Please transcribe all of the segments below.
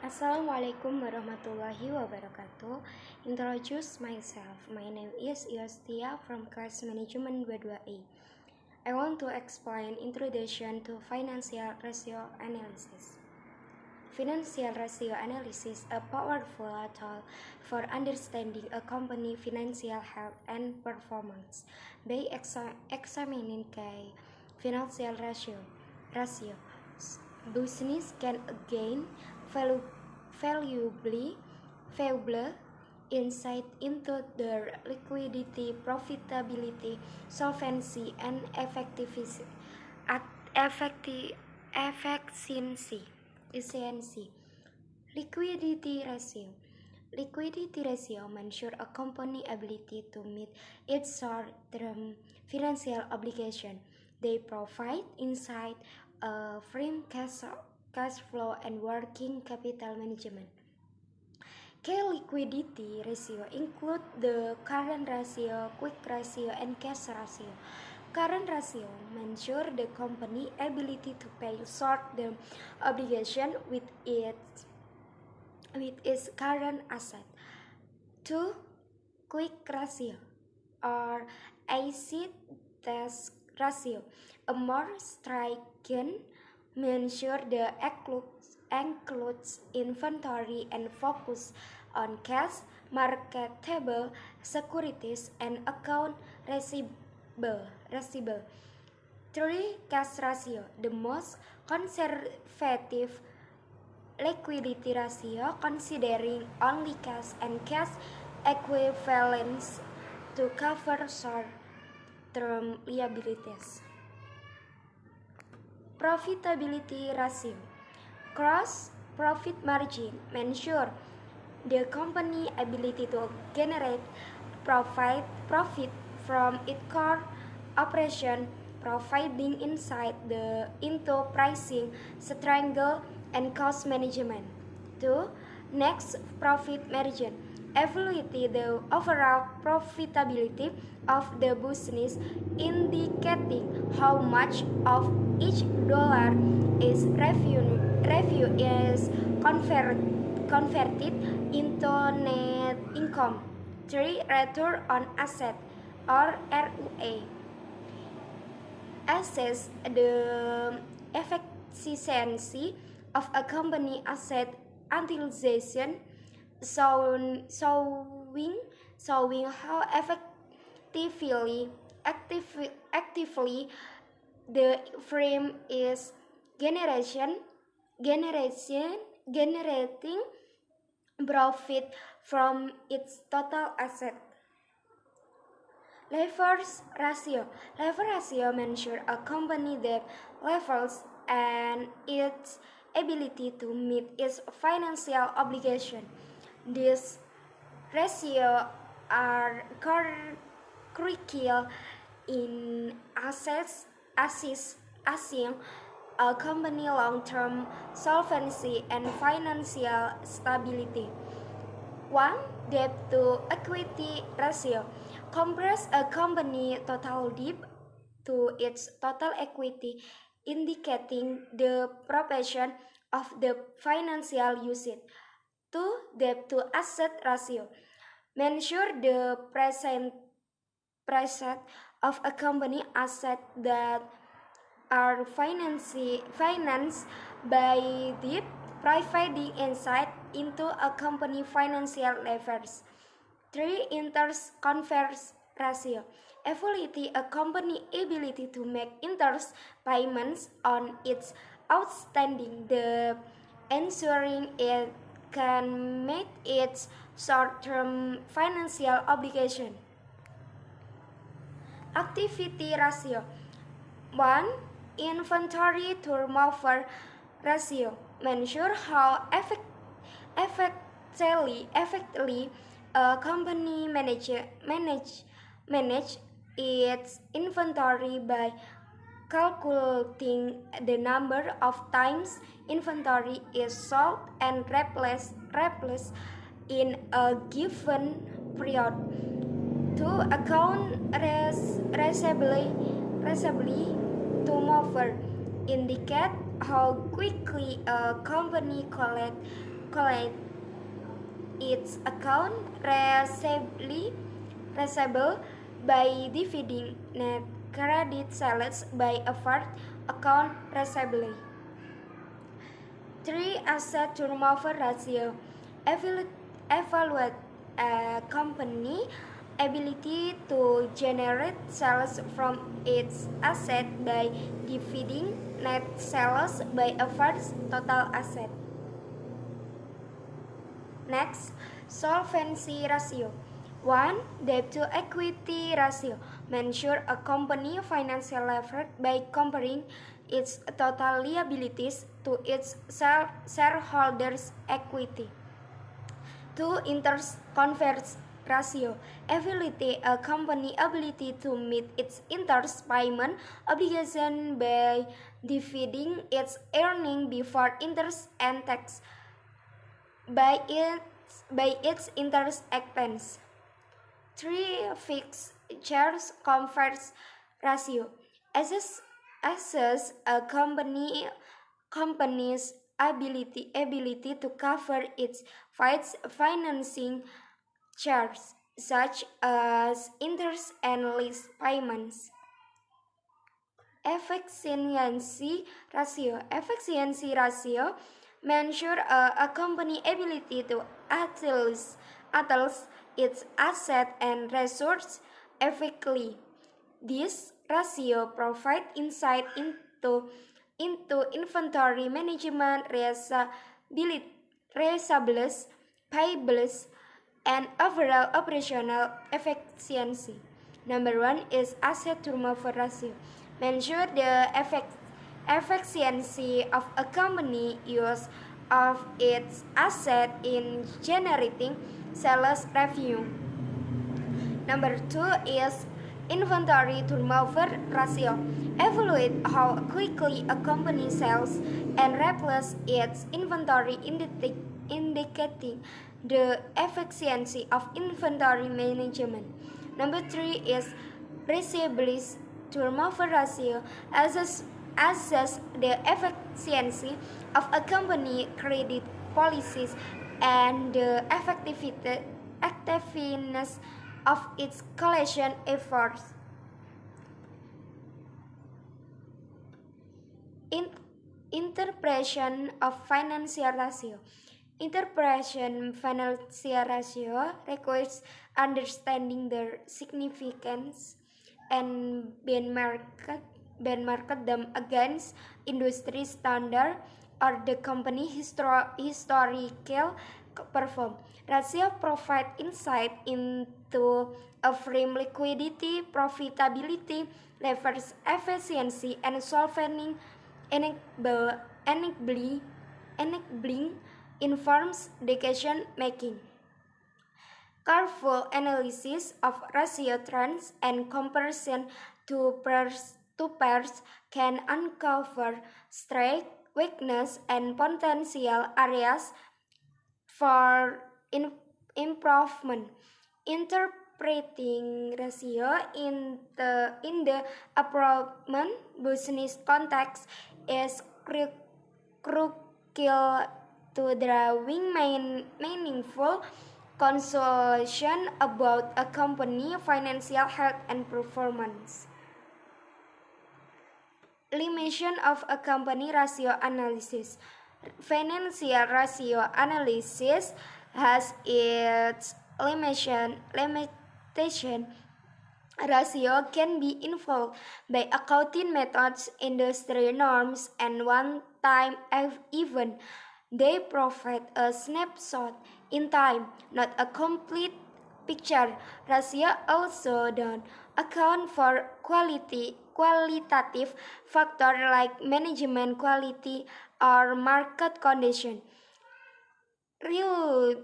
Assalamualaikum warahmatullahi wabarakatuh. Introduce myself. My name is Yostia from class management 22A. I want to explain introduction to financial ratio analysis. Financial ratio analysis a powerful tool for understanding a company financial health and performance by examining key financial ratio. Business can gain valuable insight into their liquidity, profitability, solvency, and efficiency. Liquidity ratio. Liquidity ratio measures a company's ability to meet its short-term financial obligation. They provide insight, frame cash flow, and working capital management. Key liquidity ratio include the current ratio, quick ratio, and cash ratio. Current ratio measures the company ability to pay short-term obligation with its current asset. 2. Quick ratio or acid test ratio. A more striking measure the includes inventory and focus on cash, marketable securities, and account receivable. 3. Cash ratio, the most conservative liquidity ratio, considering only cash and cash equivalents to cover short-term liabilities. Profitability ratio. Gross profit margin measures the company ability to generate profit from its core operation, providing insight into pricing, strategy, and cost management. 2. Next profit margin. Evaluate the overall profitability of the business, indicating how much of each dollar is revenue is converted into net income. 3. Return on asset or ROA. Assess the efficiency of a company asset utilization, showing how actively the firm is generating profit from its total asset. Leverage ratio. Leverage ratio measures a company debt levels and its ability to meet its financial obligation. These ratios are critical in assessing a company long-term solvency and financial stability. 1. Debt to equity ratio compares a company total debt to its total equity, indicating the proportion of the financial usage. 2. Debt to asset ratio measure the percent of a company asset that are financed by debt, providing insight into a company financial levers. 3. Interest coverage ratio evaluate a company ability to make interest payments on its outstanding debt, ensuring it can meet its short-term financial obligation. Activity ratio. 1. Inventory turnover ratio measure how effectively a company manage its inventory by calculating the number of times inventory is sold and replaced in a given period. 2. Account receivable turnover indicate how quickly a company collects calculate its account receivable by dividing net credit sales by average account receivable. 3. Asset turnover ratio. Evaluate a company ability to generate sales from its asset by dividing net sales by average total asset. Next, solvency ratio. 1. Debt to equity ratio. Measure a company financial leverage by comparing its total liabilities to its shareholders' equity. 2. Interest coverage ratio. Evaluate a company ability to meet its interest payment obligation by dividing its earning before interest and tax by its interest expense. 3. Fixed charge coverage ratio. Assess a company's ability to cover its financing charges, such as interest and lease payments. Efficiency ratio. Efficiency ratio measure a company ability to utilize its asset and resources effectively. This ratio provides insight into inventory management, receivables, payables, and overall operational efficiency. Number 1 is asset turnover ratio. Measure the efficiency of a company use of its asset in generating sales revenue. Number 2 is inventory turnover ratio. Evaluate how quickly a company sells and replaces its inventory, indicating the efficiency of inventory management. Number 3 is receivables turnover ratio. Assess the efficiency of a company credit policies and the effectiveness of its collection efforts. Interpretation of financial ratio. Interpretation financial ratio requires understanding their significance and benchmark them against industry standard or the company historical perform. Ratio provide insight into a firm liquidity, profitability, leverage efficiency, and solving enabling informs decision making. Careful analysis of ratio trends and comparison to pairs can uncover strength, weakness, and potential areas for improvement. Interpreting ratio in the appropriate business context is crucial to drawing meaningful conclusion about a company's financial health and performance. Limitation of a company ratio analysis. Financial ratio analysis has its limitation. Ratio can be informed by accounting methods, industry norms, and one-time event. They provide a snapshot in time, not a complete picture. Ratio also don't account for qualitative factors like management quality or market condition. Relying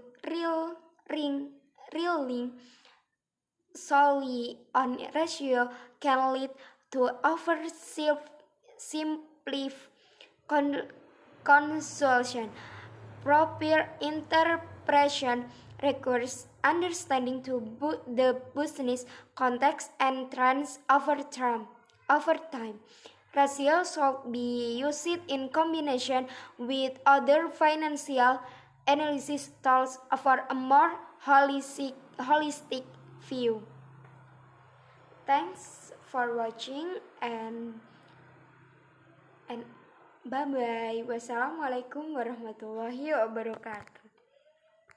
solely on ratio can lead to oversimplified conclusion. Proper interpretation requires understanding to the business context and trends over time. Ratio should be used in combination with other financial analysis tools for a more holistic view. Thanks for watching and bye bye. Wassalamualaikum warahmatullahi wabarakatuh.